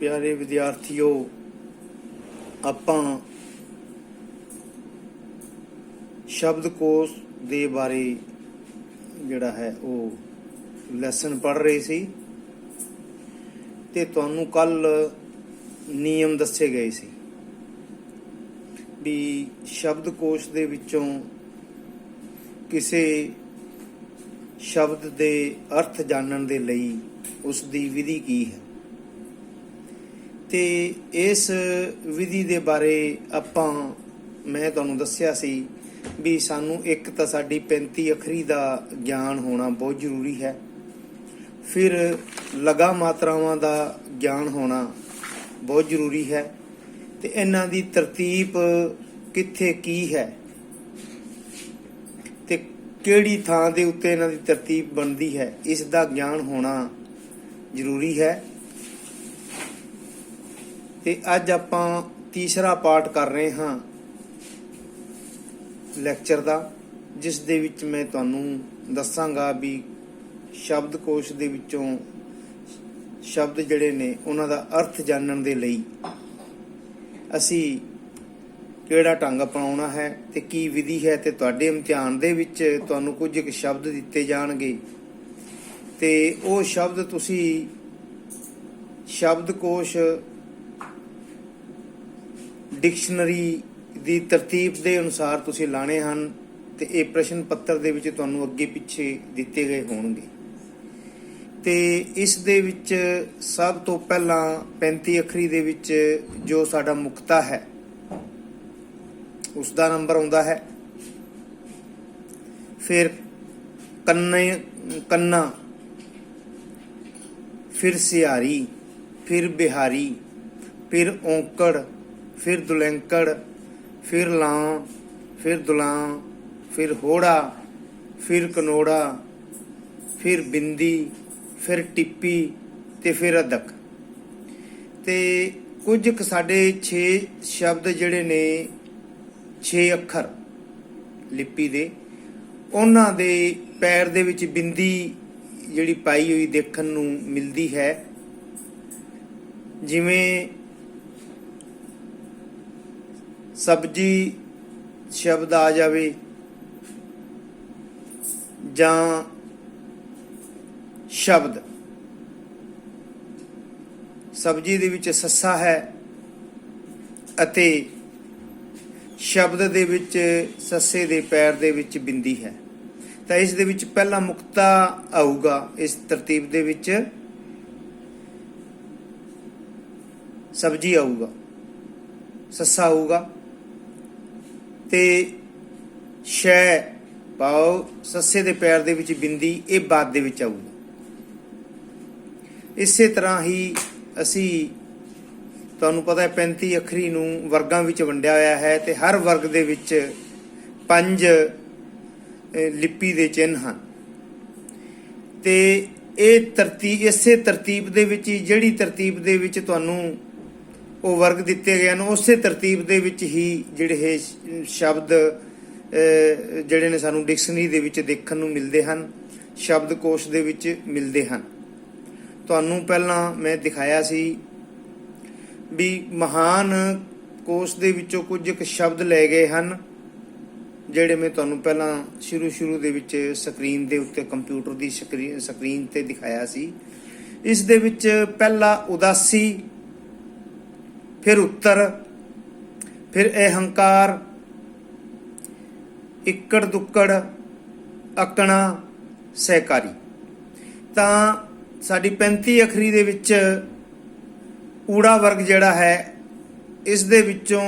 प्यारे विद्यार्थियों, ਆਪਾਂ शब्दकोश ਦੇ ਬਾਰੇ ਜਿਹੜਾ ਹੈ ਉਹ ਲੈਸਨ ਪੜ੍ਹ ਰਹੇ ਸੀ ਤੇ ਤੁਹਾਨੂੰ ਕੱਲ ਨਿਯਮ ਦੱਸੇ ਗਏ ਸੀ ਵੀ ਸ਼ਬਦਕੋਸ਼ ਦੇ ਵਿੱਚੋਂ ਕਿਸੇ ਸ਼ਬਦ ਦੇ ਅਰਥ ਜਾਣਨ ਦੇ ਲਈ ਉਸ ਦੀ ਵਿਧੀ ਕੀ ਹੈ ਤੇ ਇਸ ਵਿਧੀ ਦੇ ਬਾਰੇ ਮੈਂ ਤੁਹਾਨੂੰ ਦੱਸਿਆ ਸੀ ਵੀ ਸਾਨੂੰ ਇੱਕ ਤਾਂ ਸਾਡੀ 35 ਅੱਖਰੀ ਦਾ ਗਿਆਨ ਹੋਣਾ ਬਹੁਤ ਜ਼ਰੂਰੀ ਹੈ, ਫਿਰ ਲਗਾ ਮਾਤਰਾਵਾਂ ਦਾ ਗਿਆਨ ਹੋਣਾ ਬਹੁਤ ਜ਼ਰੂਰੀ ਹੈ ਤੇ ਇਹਨਾਂ ਦੀ ਤਰਤੀਬ ਕਿੱਥੇ ਕੀ ਹੈ ਤੇ ਕਿਹੜੀ ਥਾਂ ਦੇ ਉੱਤੇ ਇਹਨਾਂ ਦੀ ਤਰਤੀਬ ਬਣਦੀ ਹੈ, ਇਸ ਦਾ ਗਿਆਨ ਹੋਣਾ ਜ਼ਰੂਰੀ ਹੈ। ਤੇ ਅੱਜ ਆਪਾਂ ਤੀਸਰਾ ਪਾਠ ਕਰ ਰਹੇ ਹਾਂ ਲੈਕਚਰ ਦਾ, ਜਿਸ ਦੇ ਵਿੱਚ ਮੈਂ ਤੁਹਾਨੂੰ ਦੱਸਾਂਗਾ ਵੀ ਸ਼ਬਦਕੋਸ਼ ਦੇ ਵਿੱਚੋਂ ਸ਼ਬਦ ਜਿਹੜੇ ਨੇ ਉਹਨਾਂ ਦਾ ਅਰਥ ਜਾਣਨ ਦੇ ਲਈ ਅਸੀਂ ਕਿਹੜਾ ਢੰਗ ਅਪਣਾਉਣਾ ਹੈ ਤੇ ਕੀ ਵਿਧੀ ਹੈ। ਤੇ ਤੁਹਾਡੇ ਇਮਤਿਹਾਨ ਦੇ ਵਿੱਚ ਤੁਹਾਨੂੰ ਕੁਝ ਇੱਕ ਸ਼ਬਦ ਦਿੱਤੇ ਜਾਣਗੇ ਤੇ ਉਹ ਸ਼ਬਦ ਤੁਸੀਂ ਸ਼ਬਦਕੋਸ਼ ਡਿਕਸ਼ਨਰੀ ਦੀ ਤਰਤੀਬ ਦੇ ਅਨੁਸਾਰ ਤੁਸੀਂ ਲਾਣੇ ਹਨ ਤੇ ਇਹ ਪ੍ਰਸ਼ਨ ਪੱਤਰ ਦੇ ਵਿੱਚ ਤੁਹਾਨੂੰ ਅੱਗੇ ਪਿੱਛੇ ਦਿੱਤੇ ਗਏ ਹੋਣਗੇ। ਤੇ ਇਸ ਦੇ ਵਿੱਚ ਸਭ ਤੋਂ ਪਹਿਲਾਂ 35 ਅੱਖਰੀ ਦੇ ਵਿੱਚ ਜੋ ਸਾਡਾ ਮੁਕਤਾ ਹੈ ਉਸ ਦਾ ਨੰਬਰ ਆਉਂਦਾ ਹੈ, ਫਿਰ ਕੰਨਾ, ਫਿਰ ਸਿਹਾਰੀ, ਫਿਰ ਬਿਹਾਰੀ, ਫਿਰ ਔਂਕੜ, ਫਿਰ ਦੁਲੈਂਕੜ, ਫਿਰ ਲਾਂ, ਫਿਰ ਦੁਲਾਂ, ਫਿਰ ਹੋੜਾ, ਫਿਰ ਕਨੋੜਾ, ਫਿਰ ਬਿੰਦੀ, ਫਿਰ ਟਿੱਪੀ ਤੇ ਫਿਰ ਅਦਕ। ਤੇ ਕੁਝ ਕੁ ਸਾਡੇ 6 ਸ਼ਬਦ ਜਿਹੜੇ ਨੇ 6 ਅੱਖਰ ਲਿਪੀ ਦੇ, ਉਹਨਾਂ ਦੇ ਪੈਰ ਦੇ ਵਿੱਚ ਬਿੰਦੀ ਜਿਹੜੀ ਪਾਈ ਹੋਈ ਦੇਖਣ ਨੂੰ ਮਿਲਦੀ ਹੈ। ਜਿਵੇਂ ਸਬਜੀ ਸ਼ਬਦ ਆ ਜਾਵੇ ਜਾਂ ਸ਼ਬਦ ਸਬਜੀ ਦੇ ਵਿੱਚ ਸੱਸਾ ਹੈ ਅਤੇ ਸ਼ਬਦ ਦੇ ਵਿੱਚ ਸੱਸੇ ਦੇ ਪੈਰ ਦੇ ਵਿੱਚ ਬਿੰਦੀ ਹੈ, ਤਾਂ ਇਸ ਦੇ ਵਿੱਚ ਪਹਿਲਾ ਮੁਕਤਾ ਆਊਗਾ। ਇਸ ਤਰਤੀਬ ਦੇ ਵਿੱਚ ਸਬਜੀ ਆਊਗਾ, ਸੱਸਾ ਆਊਗਾ ਤੇ ਸ਼ੈ ਪਾਓ ਸੱਸੇ ਦੇ ਪੈਰ ਦੇ ਵਿੱਚ ਬਿੰਦੀ, ਇਹ ਬਾਅਦ ਦੇ ਵਿੱਚ ਆਊਗਾ। ਇਸੇ ਤਰ੍ਹਾਂ ਹੀ ਅਸੀਂ ਤੁਹਾਨੂੰ ਪਤਾ ਹੈ 35 ਅੱਖਰੀ ਨੂੰ ਵਰਗਾਂ ਵਿੱਚ ਵੰਡਿਆ ਹੋਇਆ ਹੈ ਤੇ ਹਰ ਵਰਗ ਦੇ ਵਿੱਚ 5 ਲਿਪੀ ਦੇ ਚਿੰਨ੍ਹ ਹਨ ਤੇ ਇਹ ਤਰਤੀਬ ਇਸੇ ਤਰਤੀਬ ਦੇ ਵਿੱਚ ਹੀ, ਜਿਹੜੀ ਤਰਤੀਬ ਦੇ ਵਿੱਚ ਤੁਹਾਨੂੰ ਉਹ ਵਰਗ ਦਿੱਤੇ ਗਏ ਹਨ, ਉਸੇ ਤਰਤੀਬ ਦੇ ਵਿੱਚ ਹੀ ਜਿਹੜੇ ਇਹ ਸ਼ਬਦ ਜਿਹੜੇ ਨੇ ਸਾਨੂੰ ਡਿਕਸ਼ਨਰੀ ਦੇ ਵਿੱਚ ਦੇਖਣ ਨੂੰ ਮਿਲਦੇ ਹਨ, ਸ਼ਬਦਕੋਸ਼ ਦੇ ਵਿੱਚ ਮਿਲਦੇ ਹਨ। ਤੁਹਾਨੂੰ ਪਹਿਲਾਂ ਮੈਂ ਦਿਖਾਇਆ ਸੀ ਵੀ ਮਹਾਨ ਕੋਸ਼ ਦੇ ਵਿੱਚੋਂ ਕੁਝ ਕੁ ਸ਼ਬਦ ਲਏ ਗਏ ਹਨ, ਜਿਹੜੇ ਮੈਂ ਤੁਹਾਨੂੰ ਪਹਿਲਾਂ ਸ਼ੁਰੂ ਦੇ ਵਿੱਚ ਸਕਰੀਨ ਦੇ ਉੱਤੇ ਕੰਪਿਊਟਰ ਦੀ ਸਕਰੀਨ ਤੇ ਦਿਖਾਇਆ ਸੀ। ਇਸ ਦੇ ਵਿੱਚ ਪਹਿਲਾ ਉਦਾਸੀ, ਫਿਰ ਉੱਤਰ, ਫਿਰ ਅਹੰਕਾਰ, ਇੱਕੜ ਦੁੱਕੜ, ਅਕਣਾ, ਸਹਿਕਾਰੀ। ਤਾਂ ਸਾਡੀ 35 ਅੱਖਰੀ ਦੇ ਵਿੱਚ ਊੜਾ ਵਰਗ ਜਿਹੜਾ ਹੈ, ਇਸ ਦੇ ਵਿੱਚੋਂ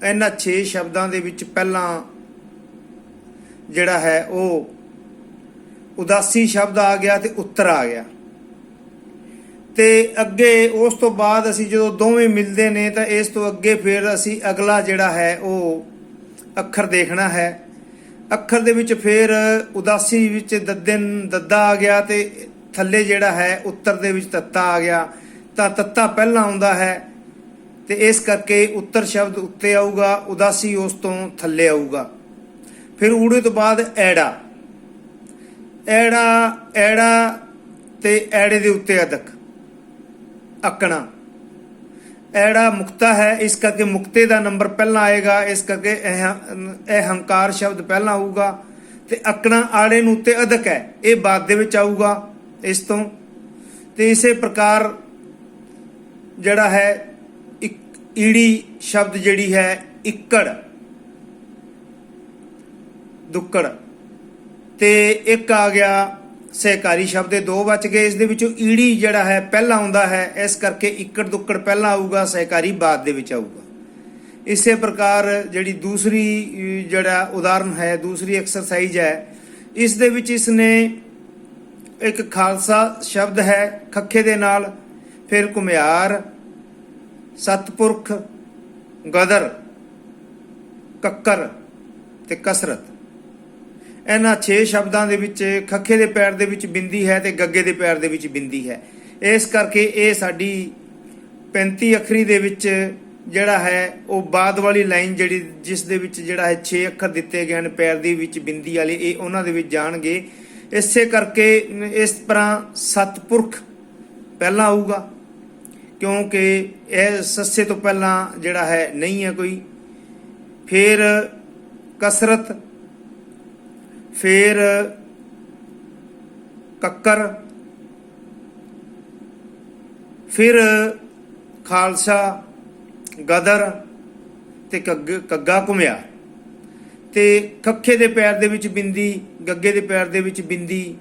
ਇਹਨਾਂ 6 ਸ਼ਬਦਾਂ ਦੇ ਵਿੱਚ ਪਹਿਲਾਂ ਜਿਹੜਾ ਹੈ ਉਹ ਉਦਾਸੀ ਸ਼ਬਦ ਆ ਗਿਆ ਤੇ ਉੱਤਰ ਆ ਗਿਆ ਤੇ ਅੱਗੇ ਉਸ ਤੋਂ ਬਾਅਦ ਅਸੀਂ ਜਦੋਂ ਦੋਵੇਂ ਮਿਲਦੇ ਨੇ ਤਾਂ ਇਸ ਤੋਂ ਅੱਗੇ ਫਿਰ ਅਸੀਂ ਅਗਲਾ ਜਿਹੜਾ ਹੈ ਉਹ ਅੱਖਰ ਦੇਖਣਾ ਹੈ। ਅੱਖਰ ਦੇ ਵਿੱਚ ਫਿਰ ਉਦਾਸੀ ਵਿੱਚ ਦੱਦਾ ਆ ਗਿਆ ਤੇ ਥੱਲੇ ਜਿਹੜਾ ਹੈ ਉੱਤਰ ਦੇ ਵਿੱਚ ਤੱਤਾ ਆ ਗਿਆ, ਤਾਂ ਤੱਤਾ ਪਹਿਲਾਂ ਆਉਂਦਾ ਹੈ ਤੇ ਇਸ ਕਰਕੇ ਉੱਤਰ ਸ਼ਬਦ ਉੱਤੇ ਆਊਗਾ, ਉਦਾਸੀ ਉਸ ਤੋਂ ਥੱਲੇ ਆਊਗਾ। ਫਿਰ ਊੜੇ ਤੋਂ ਬਾਅਦ ਐੜਾ, ਐੜਾ ਤੇ ਐੜੇ ਦੇ ਉੱਤੇ ਅਦਕ, ਅਕਣਾ, ਐੜਾ ਮੁਕਤਾ ਹੈ, ਇਸ ਕਰਕੇ ਮੁਕਤੇ ਦਾ ਨੰਬਰ ਪਹਿਲਾਂ ਆਏਗਾ, ਇਸ ਕਰਕੇ ਇਹ ਹੰਕਾਰ ਸ਼ਬਦ ਪਹਿਲਾਂ ਆਊਗਾ। ਤੇ ਅਕਣਾ ਆੜੇ ਨੂੰ ਉੱਤੇ ਅਧਕ ਹੈ, ਇਹ ਬਾਅਦ ਦੇ ਵਿੱਚ ਆਊਗਾ ਇਸ ਤੋਂ। ਤੇ ਇਸੇ ਪ੍ਰਕਾਰ ਜਿਹੜਾ ਹੈ ਈੜੀ ਸ਼ਬਦ ਜਿਹੜੀ ਹੈ ਇੱਕੜ ਦੁੱਕੜ, ਤੇ ਇੱਕ ਆ ਗਿਆ ਸਹਿਕਾਰੀ ਸ਼ਬਦ, ਦੇ ਦੋ ਬਚ ਗਏ। ਇਸ ਦੇ ਵਿੱਚੋਂ ਈੜੀ ਜਿਹੜਾ ਹੈ ਪਹਿਲਾਂ ਆਉਂਦਾ ਹੈ, ਇਸ ਕਰਕੇ ਇੱਕੜ ਦੁੱਕੜ ਪਹਿਲਾਂ ਆਊਗਾ, ਸਹਿਕਾਰੀ ਬਾਅਦ ਦੇ ਵਿੱਚ ਆਊਗਾ। ਇਸੇ ਪ੍ਰਕਾਰ ਜਿਹੜੀ ਦੂਸਰੀ ਜਿਹੜਾ ਉਦਾਹਰਨ ਹੈ, ਦੂਸਰੀ ਐਕਸਰਸਾਈਜ਼ ਹੈ, ਇਸ ਦੇ ਵਿੱਚ ਇਸਨੇ ਇੱਕ ਖਾਲਸਾ ਸ਼ਬਦ ਹੈ ਖੱਖੇ ਦੇ ਨਾਲ, ਫਿਰ ਘੁਮਿਆਰ, ਸਤਪੁਰਖ, ਗਦਰ, ਕੱਕਰ ਤੇ ਕਸਰਤ, ਇਹਨਾਂ 6 ਸ਼ਬਦਾਂ ਦੇ ਵਿੱਚ ਖੱਖੇ ਦੇ ਪੈਰ ਦੇ ਵਿੱਚ ਬਿੰਦੀ ਹੈ ਤੇ ਗੱਗੇ ਦੇ ਪੈਰ ਦੇ ਵਿੱਚ ਬਿੰਦੀ ਹੈ। ਇਸ ਕਰਕੇ ਇਹ ਸਾਡੀ 35 ਅੱਖਰੀ ਦੇ ਵਿੱਚ ਜਿਹੜਾ ਹੈ ਉਹ ਬਾਅਦ ਵਾਲੀ ਲਾਈਨ ਜਿਹੜੀ ਜਿਸ ਦੇ ਵਿੱਚ ਜਿਹੜਾ ਹੈ 6 ਅੱਖਰ ਦਿੱਤੇ ਗਏ ਨੇ ਪੈਰ ਦੇ ਵਿੱਚ ਬਿੰਦੀ ਵਾਲੇ, ਇਹ ਉਹਨਾਂ ਦੇ ਵਿੱਚ ਜਾਣਗੇ। ਇਸੇ ਕਰਕੇ ਇਸ ਤਰ੍ਹਾਂ ਸਤਪੁਰਖ ਪਹਿਲਾਂ ਆਊਗਾ, ਕਿਉਂਕਿ ਇਹ ਸੱਸੇ ਤੋਂ ਪਹਿਲਾਂ ਜਿਹੜਾ ਹੈ ਨਹੀਂ ਹੈ ਕੋਈ। ਫਿਰ ਕਸਰਤ, ਫਿਰ ਕੱਕਰ, ਫਿਰ ਖਾਲਸਾ, ਗਦਰ ਤੇ ਕੱਗਾ ਘੁਮਿਆਰ। ਤੇ ਖੱਖੇ ਦੇ ਪੈਰ ਦੇ ਵਿੱਚ ਬਿੰਦੀ, ਗੱਗੇ ਦੇ ਪੈਰ ਦੇ ਵਿੱਚ ਬਿੰਦੀ,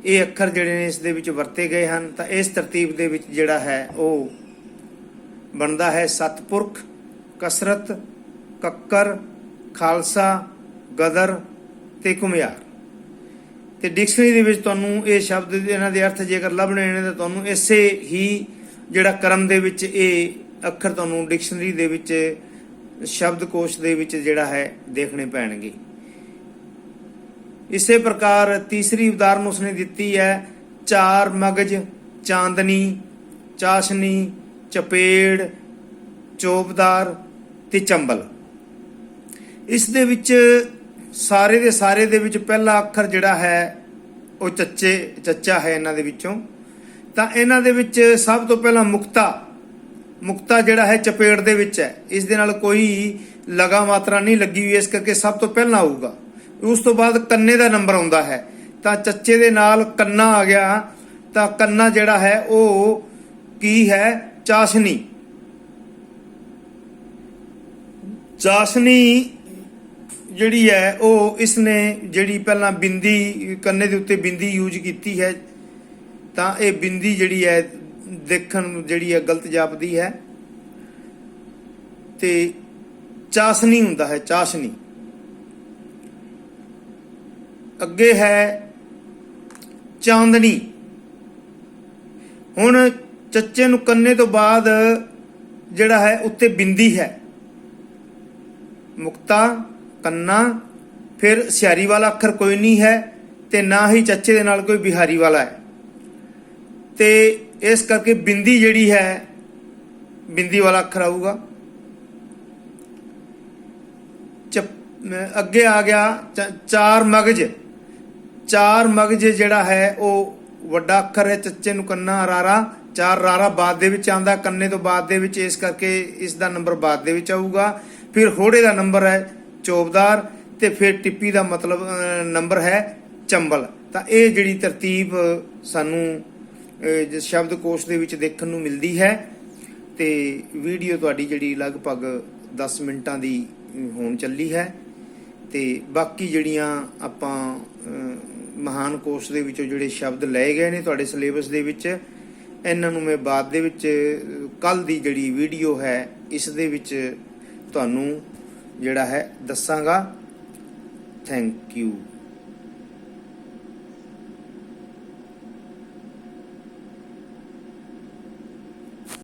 ਇਹ ਅੱਖਰ ਜਿਹੜੇ ਨੇ ਇਸ ਦੇ ਵਿੱਚ ਵਰਤੇ ਗਏ ਹਨ। ਤਾਂ ਇਸ ਤਰਤੀਬ ਦੇ ਵਿੱਚ ਜਿਹੜਾ ਹੈ ਉਹ ਬਣਦਾ ਹੈ ਸਤਪੁਰਖ, ਕਸਰਤ, ਕੱਕਰ, ਖਾਲਸਾ, ਗਦਰ ਤੇ ਘੁਮਿਆਰ। ਤੇ ਡਿਕਸ਼ਨਰੀ ਦੇ ਵਿੱਚ ਤੁਹਾਨੂੰ ਇਹ ਸ਼ਬਦ ਇਹਨਾਂ ਦੇ ਅਰਥ ਜੇਕਰ ਲੱਭਣੇ ਨੇ ਤਾਂ ਤੁਹਾਨੂੰ ਇਸੇ ਹੀ ਜਿਹੜਾ ਕਰਮ ਦੇ ਵਿੱਚ ਇਹ ਅੱਖਰ ਤੁਹਾਨੂੰ ਡਿਕਸ਼ਨਰੀ ਦੇ ਵਿੱਚ ਸ਼ਬਦਕੋਸ਼ ਦੇ ਵਿੱਚ ਜਿਹੜਾ ਹੈ ਦੇਖਣੇ ਪੈਣਗੇ। ਇਸੇ ਪ੍ਰਕਾਰ ਤੀਸਰੀ ਉਦਾਹਰਨ ਉਸਨੇ ਦਿੱਤੀ ਹੈ ਚਾਰ ਮਗਜ, ਚਾਂਦਨੀ, ਚਾਸ਼ਨੀ, ਚਪੇੜ, ਚੋਪਦਾਰ ਤੇ ਚੰਬਲ। ਇਸ ਦੇ ਵਿੱਚ ਸਾਰੇ ਦੇ ਸਾਰੇ ਦੇ ਵਿੱਚ ਪਹਿਲਾ ਅੱਖਰ ਜਿਹੜਾ ਹੈ ਉਹ ਚੱਚਾ ਹੈ ਇਹਨਾਂ ਦੇ ਵਿੱਚੋਂ। ਤਾਂ ਇਹਨਾਂ ਦੇ ਵਿੱਚ ਸਭ ਤੋਂ ਪਹਿਲਾਂ ਮੁਕਤਾ ਜਿਹੜਾ ਹੈ ਚਪੇੜ ਦੇ ਵਿੱਚ ਹੈ, ਇਸ ਦੇ ਨਾਲ ਕੋਈ ਲਗਾ ਮਾਤਰਾ ਨਹੀਂ ਲੱਗੀ ਹੋਈ, ਇਸ ਕਰਕੇ ਸਭ ਤੋਂ ਪਹਿਲਾਂ ਆਊਗਾ। ਉਸ ਤੋਂ ਬਾਅਦ ਕੰਨੇ ਦਾ ਨੰਬਰ ਆਉਂਦਾ ਹੈ, ਤਾਂ ਚੱਚੇ ਦੇ ਨਾਲ ਕੰਨਾ ਆ ਗਿਆ, ਤਾਂ ਕੰਨਾ ਜਿਹੜਾ ਹੈ ਉਹ ਕੀ ਹੈ, ਚਾਸ਼ਨੀ। ਚਾਸ਼ਨੀ ਜਿਹੜੀ ਹੈ ਉਹ ਇਸਨੇ ਜਿਹੜੀ ਪਹਿਲਾਂ ਬਿੰਦੀ ਕੰਨੇ ਦੇ ਉੱਤੇ ਬਿੰਦੀ ਯੂਜ਼ ਕੀਤੀ ਹੈ, ਤਾਂ ਇਹ ਬਿੰਦੀ ਜਿਹੜੀ ਹੈ ਦੇਖਣ ਜਿਹੜੀ ਹੈ ਗਲਤ ਜਾਪਦੀ ਹੈ, ਤੇ ਚਾਸ਼ਨੀ ਹੁੰਦਾ ਹੈ, ਚਾਸ਼ਨੀ। ਅੱਗੇ ਹੈ ਚਾਂਦਨੀ। ਹੁਣ ਚੱਚੇ ਨੂੰ ਕੰਨੇ ਤੋਂ ਬਾਅਦ ਜਿਹੜਾ ਹੈ ਉੱਤੇ ਬਿੰਦੀ ਹੈ, ਮੁਕਤਾ, ਕੰਨਾ, ਫਿਰ ਸਿਆਰੀ ਵਾਲਾ ਅੱਖਰ ਕੋਈ ਨਹੀਂ ਹੈ ਤੇ ਨਾ ਹੀ ਚੱਚੇ ਦੇ ਨਾਲ ਕੋਈ ਬਿਹਾਰੀ ਵਾਲਾ ਹੈ, ਤੇ ਇਸ ਕਰਕੇ ਬਿੰਦੀ ਜਿਹੜੀ ਹੈ ਬਿੰਦੀ ਵਾਲਾ ਅੱਖਰ ਆਊਗਾ। ਅੱਗੇ ਆ ਗਿਆ ਚਾਰ ਮਗਜ। ਚਾਰ ਮਗਜ ਜਿਹੜਾ ਹੈ ਉਹ ਵੱਡਾ ਅੱਖਰ ਹੈ, ਚੱਚੇ ਨੂੰ ਕੰਨਾ, ਰਾਰਾ, ਚਾਰ ਰਾਰਾ ਬਾਅਦ ਦੇ ਵਿੱਚ ਆਉਂਦਾ, ਕੰਨੇ ਤੋਂ ਬਾਅਦ ਦੇ ਵਿੱਚ, ਇਸ ਕਰਕੇ ਇਸ ਦਾ ਨੰਬਰ ਬਾਅਦ ਦੇ ਵਿੱਚ ਆਊਗਾ। ਫਿਰ ਹੋੜੇ ਦਾ ਨੰਬਰ ਹੈ ਚੋਪਦਾਰ, ਤੇ ਫਿਰ ਟਿੱਪੀ ਦਾ ਮਤਲਬ ਨੰਬਰ ਹੈ ਚੰਬਲ। ਤਾਂ ਇਹ ਜਿਹੜੀ ਤਰਤੀਬ ਸਾਨੂੰ ਸ਼ਬਦਕੋਸ਼ ਦੇ ਵਿੱਚ ਦੇਖਣ ਨੂੰ ਮਿਲਦੀ ਹੈ। ਤੇ ਵੀਡੀਓ ਤੁਹਾਡੀ ਜਿਹੜੀ ਲਗਭਗ 10 ਮਿੰਟਾਂ ਦੀ ਹੋਣ ਚੱਲੀ ਹੈ, ਤੇ ਬਾਕੀ ਜਿਹੜੀਆਂ ਆਪਾਂ ਮਹਾਨ ਕੋਸ਼ ਦੇ ਵਿੱਚੋਂ ਜਿਹੜੇ ਸ਼ਬਦ ਲਏ ਗਏ ਨੇ ਤੁਹਾਡੇ ਸਿਲੇਬਸ ਦੇ ਵਿੱਚ, ਇਹਨਾਂ ਨੂੰ ਮੈਂ ਬਾਅਦ ਦੇ ਵਿੱਚ ਕੱਲ ਦੀ ਜਿਹੜੀ ਵੀਡੀਓ ਹੈ ਇਸ ਦੇ ਵਿੱਚ ਤੁਹਾਨੂੰ ਜਿਹੜਾ ਹੈ ਦੱਸਾਂਗਾ। Thank you.